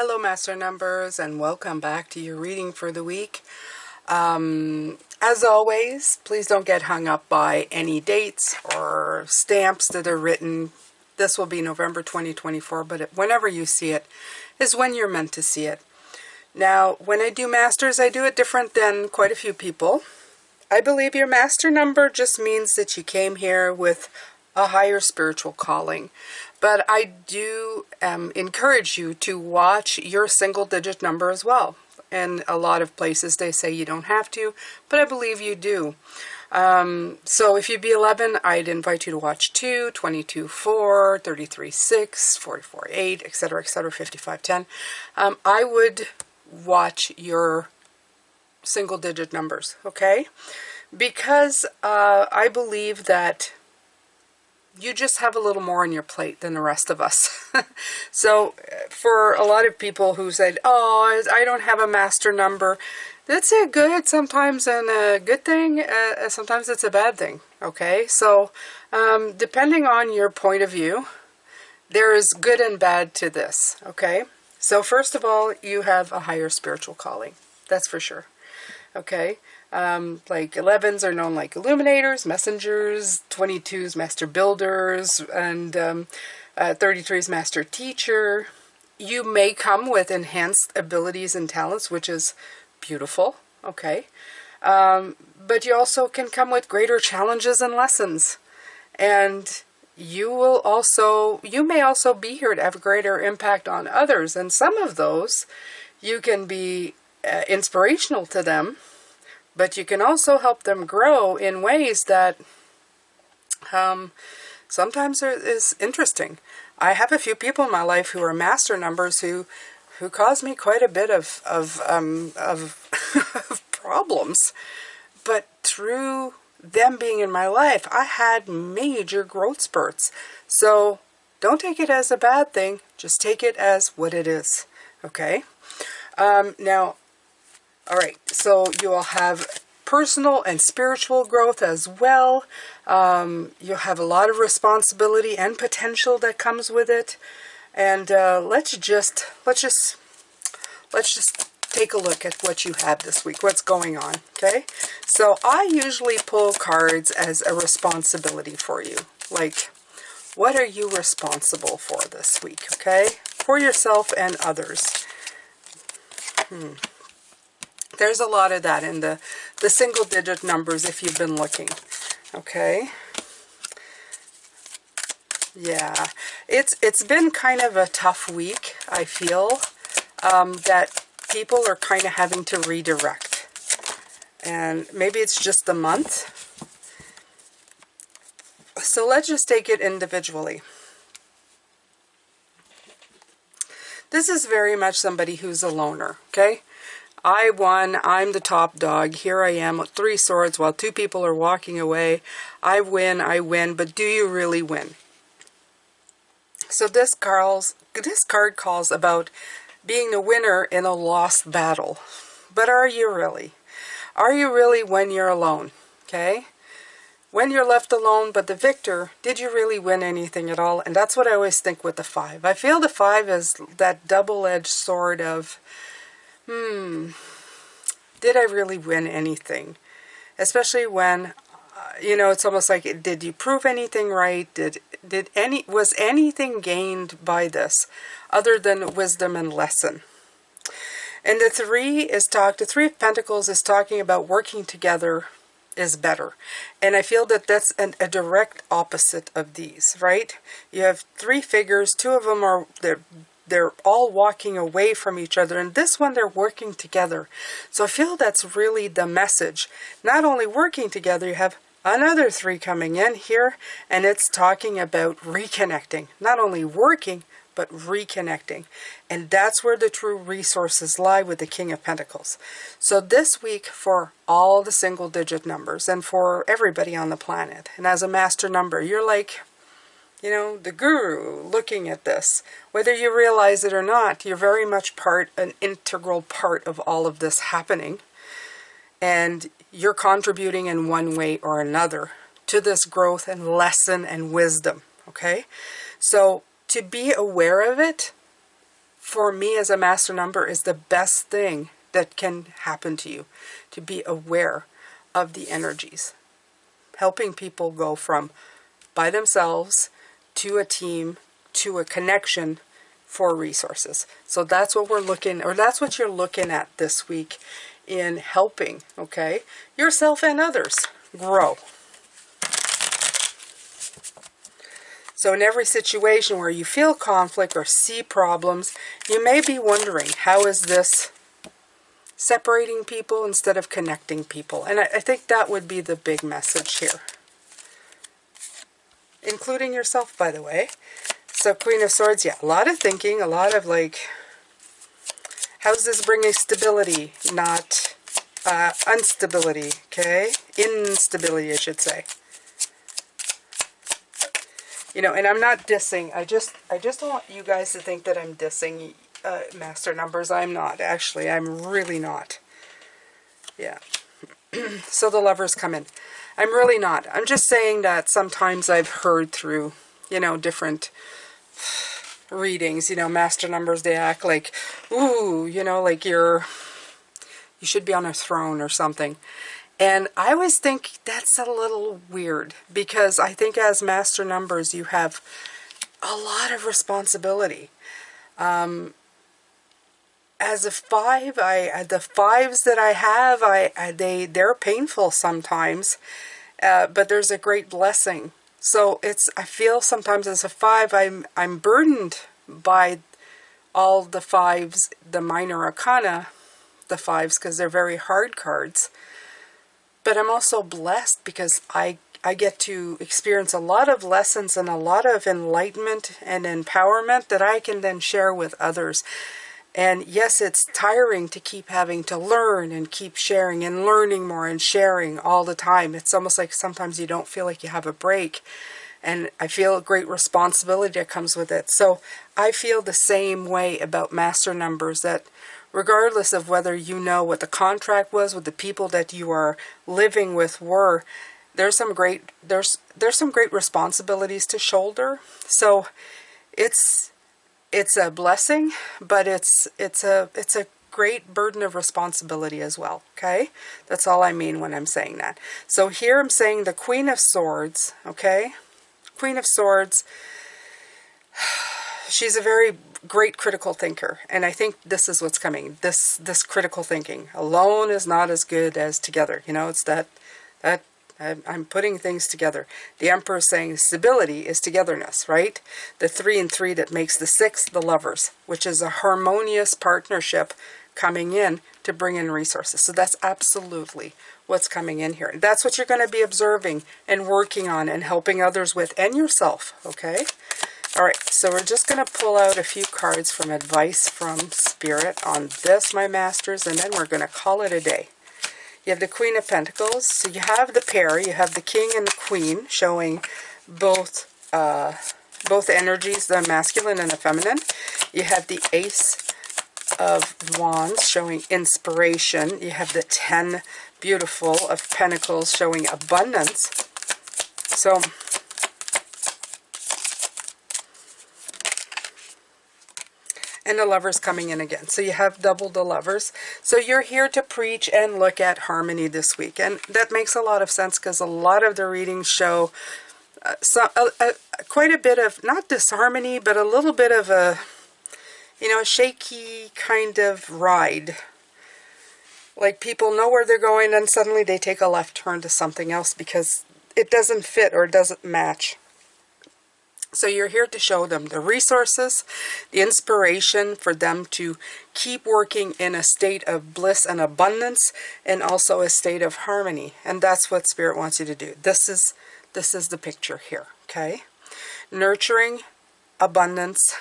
Hello Master Numbers, and welcome back to your reading for the week. As always, please don't get hung up by any dates or stamps that are written. This will be November 2024, but whenever you see it is when you're meant to see it. Now, when I do masters, I do it different than quite a few people. I believe your master number just means that you came here with a higher spiritual calling. But I do encourage you to watch your single digit number as well. In a lot of places they say you don't have to, but I believe you do. So if you be 11, I'd invite you to watch 2, 22, 4, 33, 6, 44, 8, etc., 55, 10. I would watch your single digit numbers, okay? Because I believe that you just have a little more on your plate than the rest of us. So for a lot of people who said, oh, I don't have a master number, that's a good sometimes and a good thing. Sometimes it's a bad thing. Okay. So depending on your point of view, there is good and bad to this. Okay. So first of all, you have a higher spiritual calling. That's for sure. Okay. Like 11s are known like illuminators, messengers, 22s master builders, and 33s master teacher. You may come with enhanced abilities and talents, which is beautiful, okay? But you also can come with greater challenges and lessons. And you may also be here to have a greater impact on others. And some of those, you can be inspirational to them. But you can also help them grow in ways that sometimes is interesting. I have a few people in my life who are master numbers who cause me quite a bit of problems. But through them being in my life, I had major growth spurts. So don't take it as a bad thing. Just take it as what it is. Okay? Now, all right, so you will have personal and spiritual growth as well. You'll have a lot of responsibility and potential that comes with it. And let's just take a look at what you have this week, what's going on, okay? So I usually pull cards as a responsibility for you. Like, what are you responsible for this week, okay? For yourself and others. There's a lot of that in the single digit numbers if you've been looking. Okay. Yeah. It's been kind of a tough week, I feel, that people are kind of having to redirect. And maybe it's just the month. So let's just take it individually. This is very much somebody who's a loner, okay? I won, I'm the top dog, here I am with 3 swords while 2 people are walking away. I win, but do you really win? So this card calls about being the winner in a lost battle. But are you really? Are you really when you're alone? Okay? When you're left alone, but the victor, did you really win anything at all? And that's what I always think with the 5. I feel the 5 is that double-edged sword of, did I really win anything? Especially when, it's almost like, did you prove anything right? Was anything gained by this other than wisdom and lesson? And the 3 of Pentacles is talking about working together is better. And I feel that that's a direct opposite of these, right? You have 3 figures, 2 of them are, they're all walking away from each other, and this one they're working together. So I feel that's really the message. Not only working together, you have another 3 coming in here, and it's talking about reconnecting. Not only working, but reconnecting. And that's where the true resources lie with the King of Pentacles. So this week, for all the single digit numbers, and for everybody on the planet, and as a master number, you're like, the guru looking at this. Whether you realize it or not, you're very much an integral part of all of this happening. And you're contributing in one way or another to this growth and lesson and wisdom. Okay? So to be aware of it for me as a master number, is the best thing that can happen to you, to be aware of the energies. Helping people go from by themselves to a team to a connection for resources. So that's what we're looking, or that's what you're looking at this week in helping, okay, yourself and others grow. So in every situation where you feel conflict or see problems, you may be wondering, how is this separating people instead of connecting people? And I think that would be the big message here. Including yourself, by the way. So Queen of Swords, yeah, a lot of thinking, a lot of like, how's this bringing stability, not instability, okay? Instability, I should say. You know, and I'm not dissing. I just don't want you guys to think that I'm dissing master numbers. I'm not, actually. I'm really not. Yeah. So the Lovers come in. I'm really not. I'm just saying that sometimes I've heard through, you know, different readings, you know, master numbers, they act like, ooh, you know, like you should be on a throne or something. And I always think that's a little weird, because I think as master numbers, you have a lot of responsibility. As a 5, the 5s that I have, they're painful sometimes, but there's a great blessing. So I feel sometimes as a 5, I'm burdened by all the 5s, the minor arcana, the 5s, because they're very hard cards. But I'm also blessed because I get to experience a lot of lessons and a lot of enlightenment and empowerment that I can then share with others. And yes, it's tiring to keep having to learn and keep sharing and learning more and sharing all the time. It's almost like sometimes you don't feel like you have a break. And I feel a great responsibility that comes with it. So I feel the same way about master numbers, that regardless of whether you know what the contract was with the people that you are living with were, there's some great responsibilities to shoulder. So it's a blessing, but it's a great burden of responsibility as well. Okay, that's all I mean when I'm saying that. So here I'm saying the Queen of Swords. Okay, Queen of Swords. She's a very great critical thinker, and I think this is what's coming. This critical thinking. Alone is not as good as together. You know, it's that I'm putting things together. The Emperor is saying stability is togetherness, right? The 3 and 3 that makes the 6, the Lovers, which is a harmonious partnership coming in to bring in resources. So that's absolutely what's coming in here. That's what you're going to be observing and working on and helping others with, and yourself, okay? All right, so we're just going to pull out a few cards from advice from Spirit on this, my masters, and then we're going to call it a day. You have the Queen of Pentacles, so you have the pair, you have the King and the Queen, showing both energies, the masculine and the feminine. You have the Ace of Wands, showing inspiration. You have the 10, beautiful, of Pentacles, showing abundance. So and the Lovers coming in again. So you have double the Lovers. So you're here to preach and look at harmony this week. And that makes a lot of sense, because a lot of the readings show quite a bit of, not disharmony, but a little bit of a, you know, a shaky kind of ride. Like people know where they're going and suddenly they take a left turn to something else because it doesn't fit or it doesn't match. So you're here to show them the resources, the inspiration for them to keep working in a state of bliss and abundance, and also a state of harmony. And that's what Spirit wants you to do. This is the picture here, okay? Nurturing, abundance,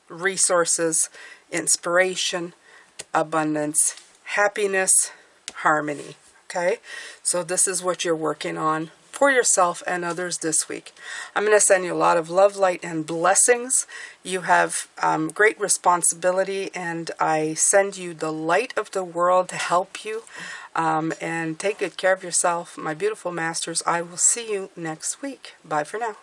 resources, inspiration, abundance, happiness, harmony, okay? So this is what you're working on for yourself and others this week. I'm going to send you a lot of love, light, and blessings. You have great responsibility, and I send you the light of the world to help you. And take good care of yourself, my beautiful masters. I will see you next week. Bye for now.